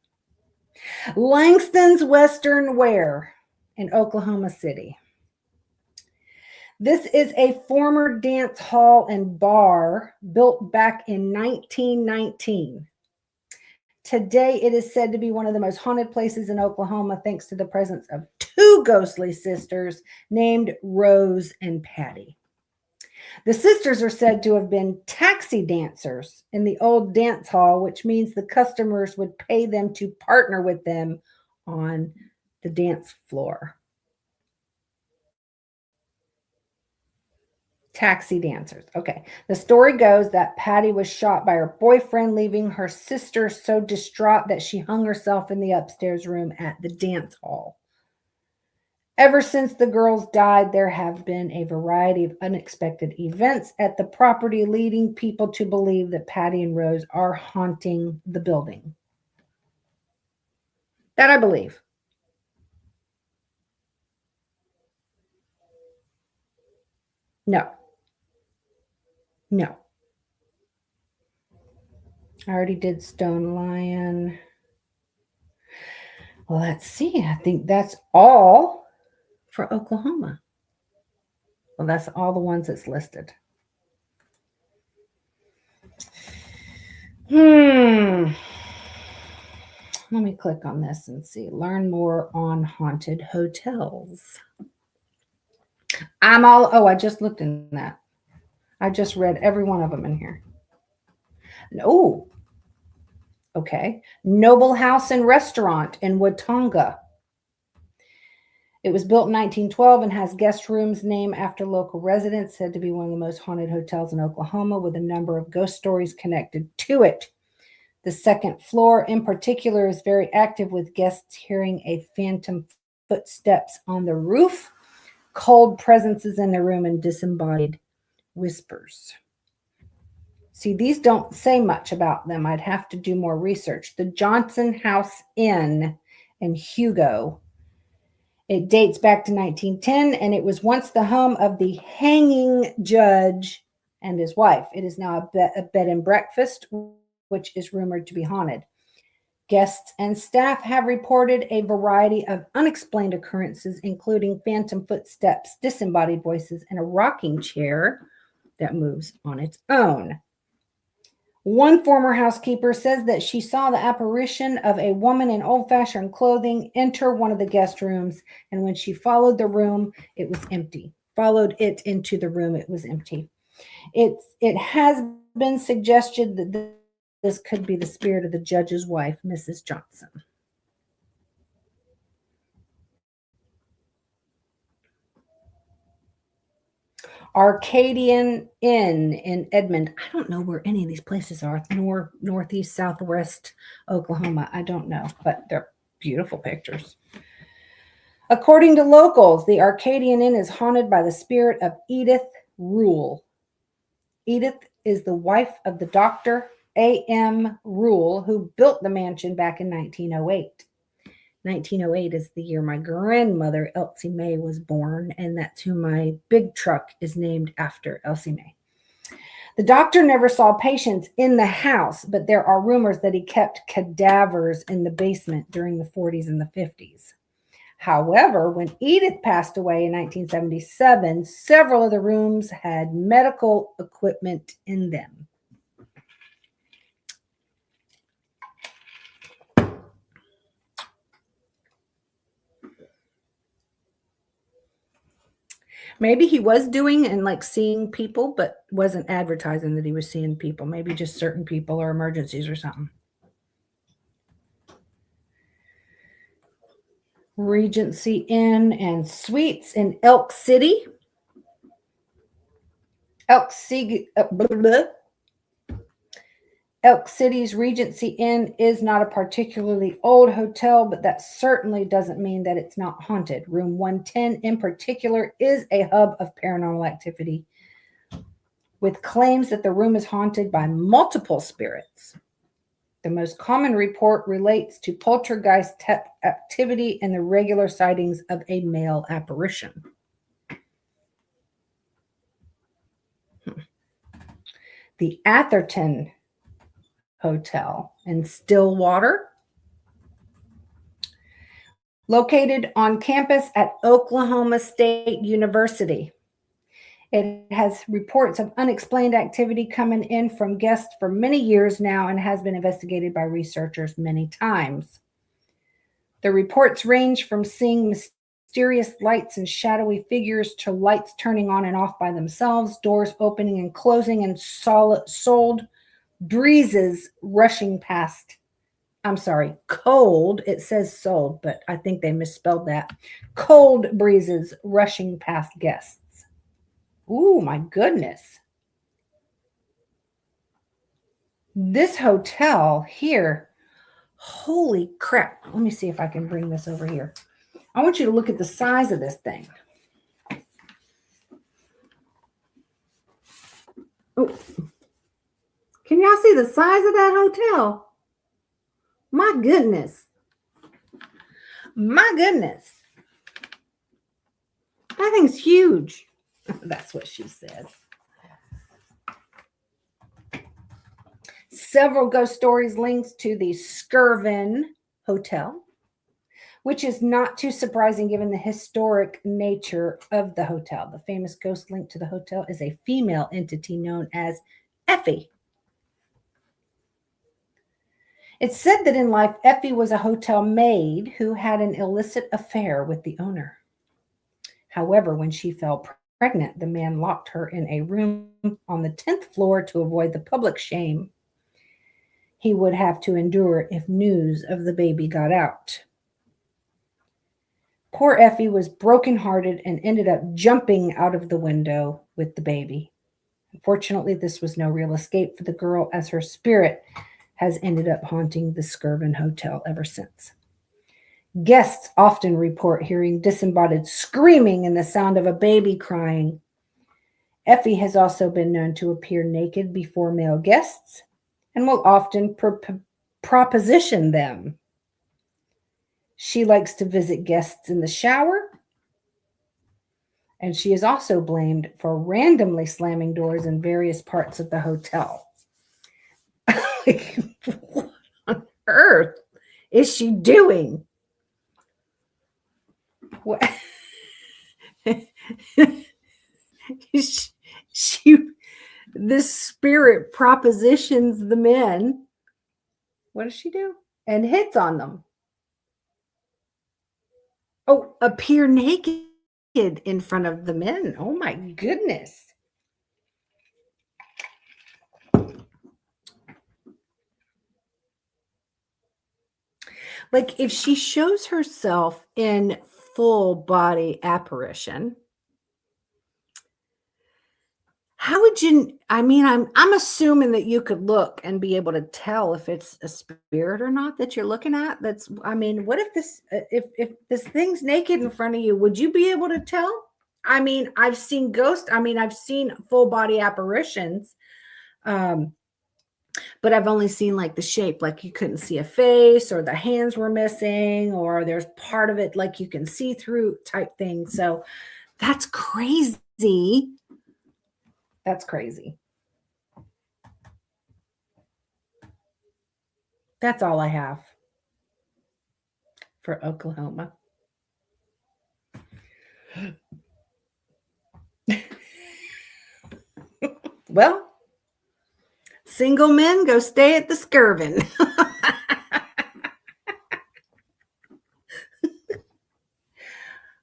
[SPEAKER 1] Langston's Western Wear in Oklahoma City. This is a former dance hall and bar built back in 1919. Today, it is said to be one of the most haunted places in Oklahoma thanks to the presence of two ghostly sisters named Rose and Patty. The sisters are said to have been taxi dancers in the old dance hall, which means the customers would pay them to partner with them on the dance floor. Taxi dancers. Okay. The story goes that Patty was shot by her boyfriend, leaving her sister so distraught that she hung herself in the upstairs room at the dance hall. Ever since the girls died, there have been a variety of unexpected events at the property, leading people to believe that Patty and Rose are haunting the building. That I believe. No. No. I already did Stone Lion. Well, let's see. I think that's all for Oklahoma. Well, that's all the ones that's listed. Let me click on this and see. Learn more on haunted hotels. I just looked in that. I just read every one of them in here. Oh, okay. Noble House and Restaurant in Watonga. It was built in 1912 and has guest rooms named after local residents, said to be one of the most haunted hotels in Oklahoma, with a number of ghost stories connected to it. The second floor, in particular, is very active, with guests hearing a phantom footsteps on the roof, cold presences in the room, and disembodied whispers. See, these don't say much about them. I'd have to do more research. The Johnson House Inn in Hugo. It dates back to 1910, and it was once the home of the hanging judge and his wife. It is now a bed and breakfast, which is rumored to be haunted. Guests and staff have reported a variety of unexplained occurrences, including phantom footsteps, disembodied voices, and a rocking chair that moves on its own. One former housekeeper says that she saw the apparition of a woman in old-fashioned clothing enter one of the guest rooms, and when she followed the room, it was empty. Followed it into the room, it was empty. It has been suggested that this could be the spirit of the judge's wife, Mrs. Johnson. Arcadian Inn in Edmond. I don't know where any of these places are. Northeast, southwest Oklahoma. I don't know, but they're beautiful pictures. According to locals, the Arcadian Inn is haunted by the spirit of Edith Rule. Edith is the wife of the Dr. A.M. Rule, who built the mansion back in 1908. 1908 is the year my grandmother, Elsie Mae, was born, and that's who my big truck is named after, Elsie Mae. The doctor never saw patients in the house, but there are rumors that he kept cadavers in the basement during the 40s and the 50s. However, when Edith passed away in 1977, several of the rooms had medical equipment in them. Maybe he was doing and like seeing people, but wasn't advertising that he was seeing people. Maybe just certain people or emergencies or something. Regency Inn and Suites in Elk City. Elk City's Regency Inn is not a particularly old hotel, but that certainly doesn't mean that it's not haunted. Room 110 in particular is a hub of paranormal activity, with claims that the room is haunted by multiple spirits. The most common report relates to poltergeist activity and the regular sightings of a male apparition. The Atherton Hotel in Stillwater. Located on campus at Oklahoma State University. It has reports of unexplained activity coming in from guests for many years now and has been investigated by researchers many times. The reports range from seeing mysterious lights and shadowy figures to lights turning on and off by themselves, doors opening and closing, and sold breezes rushing past. I'm sorry, cold. It says sold, but I think they misspelled that. Cold breezes rushing past guests. Ooh, my goodness. This hotel here, holy crap. Let me see if I can bring this over here. I want you to look at the size of this thing. Oh, can y'all see the size of that hotel? My goodness. My goodness. That thing's huge. That's what she said. Several ghost stories links to the Skirvin Hotel, which is not too surprising given the historic nature of the hotel. The famous ghost linked to the hotel is a female entity known as Effie. It's said that in life, Effie was a hotel maid who had an illicit affair with the owner. However, when she fell pregnant, the man locked her in a room on the 10th floor to avoid the public shame he would have to endure if news of the baby got out. Poor Effie was brokenhearted and ended up jumping out of the window with the baby. Unfortunately, this was no real escape for the girl, as her spirit has ended up haunting the Skirvin Hotel ever since. Guests often report hearing disembodied screaming and the sound of a baby crying. Effie has also been known to appear naked before male guests and will often proposition them. She likes to visit guests in the shower, and she is also blamed for randomly slamming doors in various parts of the hotel. Like, what on earth is she doing? What? she, this spirit propositions the men. What does she do? And hits on them. Oh, appear naked in front of the men. Oh my goodness. Like, if she shows herself in full body apparition, how would you? I mean, I'm assuming that you could look and be able to tell if it's a spirit or not that you're looking at. That's, I mean, what if this thing's naked in front of you? Would you be able to tell? I mean, I've seen ghosts. I mean, I've seen full body apparitions. But I've only seen like the shape, like you couldn't see a face, or the hands were missing, or there's part of it like you can see through type thing. So that's crazy. That's crazy. That's all I have for Oklahoma. Well, single men go stay at the Skirvin.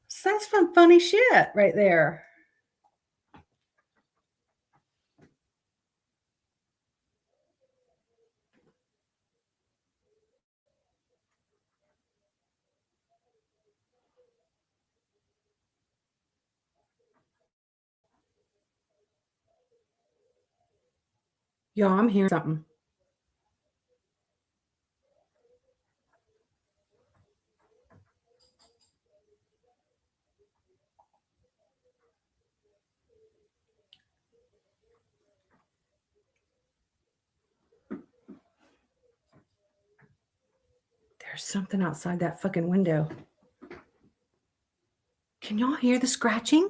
[SPEAKER 1] So that's some funny shit right there. Yo, I'm hearing something. There's something outside that fucking window. Can y'all hear the scratching?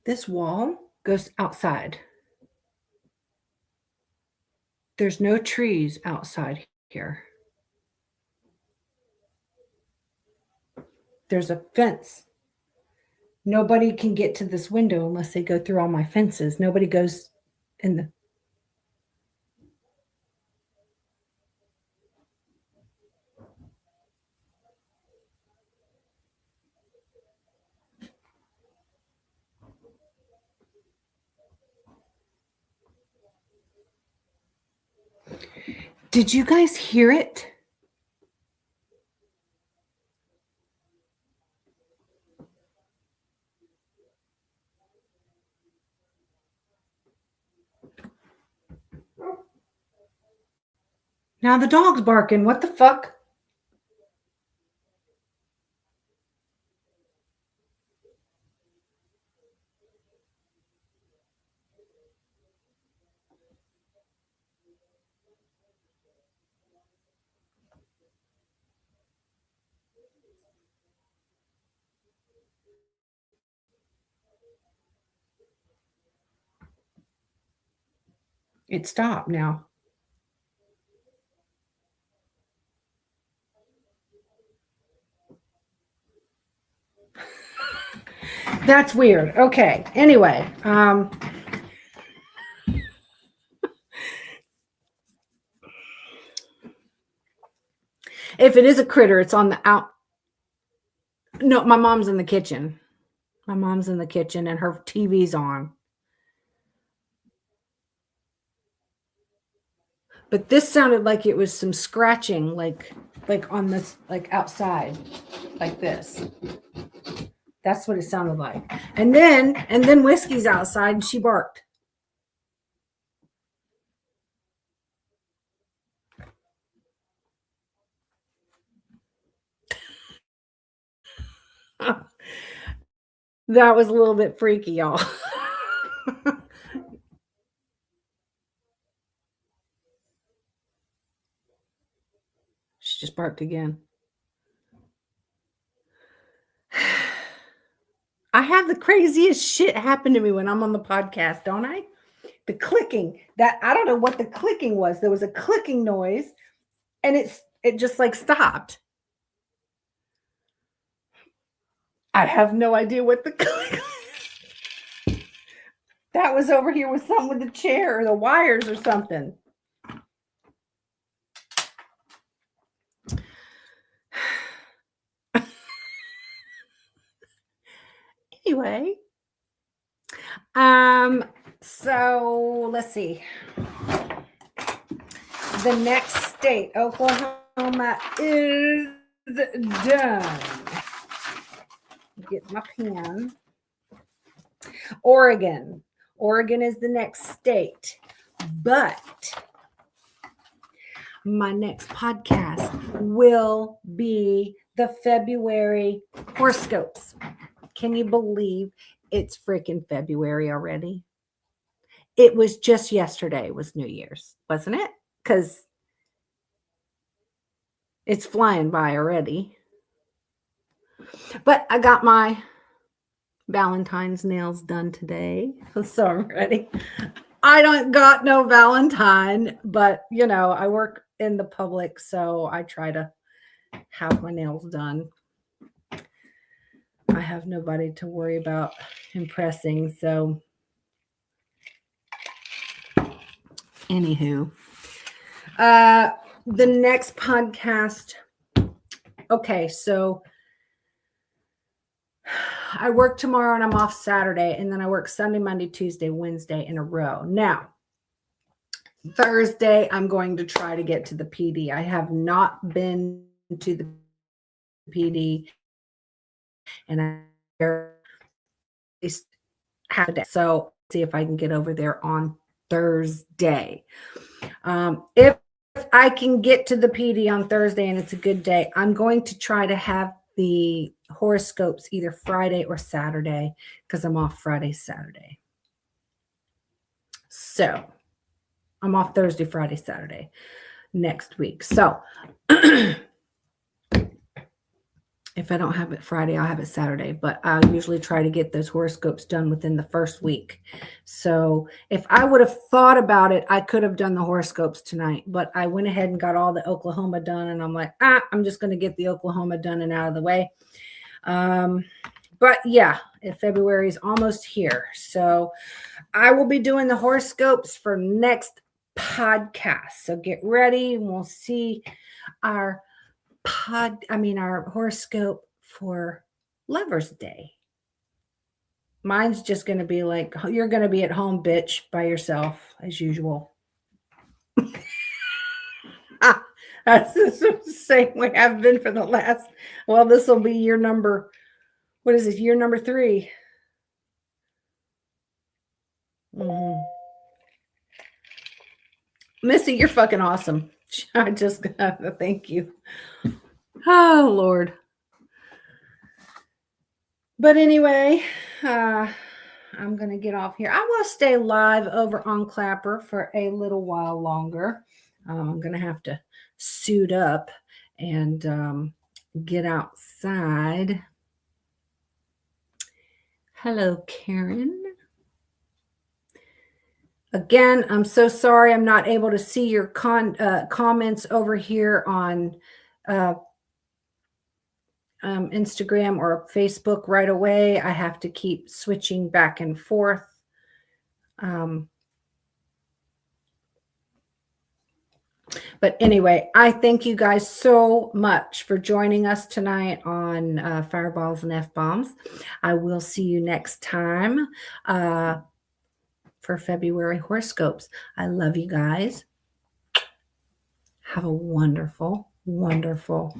[SPEAKER 1] This wall goes outside. There's no trees outside here. There's a fence. Nobody can get to this window unless they go through all my fences. Nobody goes in the. Did you guys hear it? Now the dog's barking. What the fuck? It stopped now. That's weird. Okay. Anyway, if it is a critter, it's on the out. No, my mom's in the kitchen. My mom's in the kitchen and her TV's on. But this sounded like it was some scratching, like on this, like outside, like this. That's what it sounded like. And then Whiskey's outside and she barked. That was a little bit freaky, y'all. She just barked again. I have the craziest shit happen to me when I'm on the podcast, don't I? The clicking, that I don't know what the clicking was. There was a clicking noise and it just like stopped. I have no idea what the click. That was over here with something with the chair or the wires or something. Anyway, so let's see. The next state, Oklahoma, is done. Get my pen. Oregon is the next state, but my next podcast will be the February horoscopes. Can you believe it's freaking February already? It was just yesterday was New Year's, wasn't it? Because it's flying by already. But I got my Valentine's nails done today, so I'm ready. I don't got no Valentine, but I work in the public, so I try to have my nails done. I have nobody to worry about impressing, so anywho, the next podcast. Okay, so I work tomorrow and I'm off Saturday, and then I work Sunday, Monday, Tuesday, Wednesday in a row. Now, Thursday, I'm going to try to get to the PD. I have not been to the PD, and I have a day. So see if I can get over there on Thursday. If I can get to the PD on Thursday and it's a good day, I'm going to try to have the horoscopes either Friday or Saturday because I'm off Friday, Saturday. So I'm off Thursday, Friday, Saturday next week. So If I don't have it Friday, I'll have it Saturday, but I usually try to get those horoscopes done within the first week. So if I would have thought about it, I could have done the horoscopes tonight, but I went ahead and got all the Oklahoma done, and I'm like, I'm just going to get the Oklahoma done and out of the way. But yeah, February is almost here. So I will be doing the horoscopes for next podcast. So get ready and we'll see our our horoscope for Lover's Day. Mine's just going to be like, you're going to be at home, bitch, by yourself as usual. That's the same way I've been for the last, well, this will be year number, what is this, year number 3. Missy, you're fucking awesome. I just got to thank you. Oh, Lord. But anyway, I'm going to get off here. I will stay live over on Clapper for a little while longer. I'm going to have to suit up and get outside. Hello, Karen. Again, I'm so sorry I'm not able to see your comments over here on Instagram or Facebook right away. I have to keep switching back and forth. But anyway, I thank you guys so much for joining us tonight on Fireballs and F-Bombs. I will see you next time for February horoscopes. I love you guys. Have a wonderful, wonderful